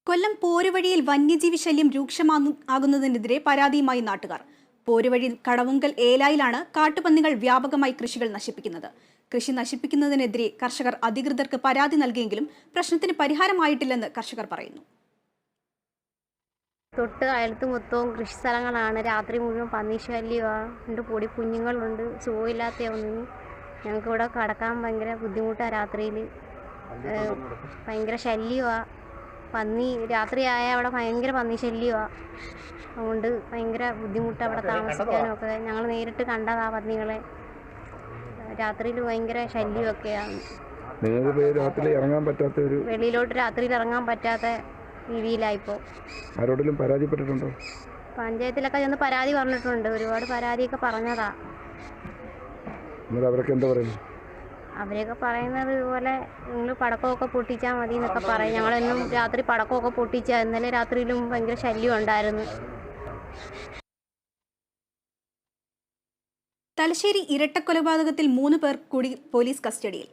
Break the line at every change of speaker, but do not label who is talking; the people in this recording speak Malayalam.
കൊല്ലം പോരുവഴിയിൽ വന്യജീവി ശല്യം രൂക്ഷമാകുന്നതിനെതിരെ പരാതിയുമായി നാട്ടുകാർ. പോരുവഴി കടവുങ്കൽ ഏലായിലാണ് കാട്ടുപന്നികൾ വ്യാപകമായി കൃഷികൾ നശിപ്പിക്കുന്നത്. കൃഷി നശിപ്പിക്കുന്നതിനെതിരെ കർഷകർ അധികൃതർക്ക് പരാതി നൽകിയെങ്കിലും പ്രശ്നത്തിന് പരിഹാരമായിട്ടില്ലെന്ന് കർഷകർ പറയുന്നു.
തൊട്ട് അയലത്ത് മൊത്തവും കൃഷി സ്ഥലങ്ങളാണ്. രാത്രി മുഴുവൻ പന്നി ശല്യമാണ്. എൻ്റെ പൊടി കുഞ്ഞുങ്ങളുണ്ട്. സുഖമില്ലാത്ത ഒന്നിന് ഞങ്ങൾക്ക് ഇവിടെ കടക്കാൻ ഭയങ്കര ബുദ്ധിമുട്ടാണ്. രാത്രിയിൽ ഭയങ്കര ശല്യമാണ്. പന്നി രാത്രിയായാൽ അവിടെ ഭയങ്കര പന്നി ശല്യമാണ്. അതുകൊണ്ട് ഭയങ്കര ബുദ്ധിമുട്ടാണ് അവിടെ താമസിക്കാനൊക്കെ. ഞങ്ങൾ നേരിട്ട് കണ്ടതാ പന്നികളെ. രാത്രിയിൽ ഭയങ്കര ശല്യമൊക്കെയാണ്. വെളിയിലോട്ട് രാത്രിയിൽ ഇറങ്ങാൻ പറ്റാത്ത രീതിയിലായിപ്പോൾ.
ആരോടെങ്കിലും പരാതിപ്പെട്ടിട്ടുണ്ടോ?
പഞ്ചായത്തിലൊക്കെ ചെന്ന് പരാതി പറഞ്ഞിട്ടുണ്ട്. ഒരുപാട് പരാതിയൊക്കെ പറഞ്ഞതാ.
അവരൊക്കെ എന്താ പറയുന്നത്?
അവരൊക്കെ പറയുന്നത് ഇതുപോലെ നിങ്ങൾ പടക്കമൊക്കെ പൊട്ടിച്ചാൽ മതി എന്നൊക്കെ പറയും. ഞങ്ങളെന്നും രാത്രി പടക്കമൊക്കെ പൊട്ടിച്ചാൽ. ഇന്നലെ രാത്രിയിലും ഭയങ്കര ശല്യം ഉണ്ടായിരുന്നു.
തലശ്ശേരി ഇരട്ടക്കൊലപാതകത്തിൽ 3 പേർ കൂടി പോലീസ് കസ്റ്റഡിയിൽ.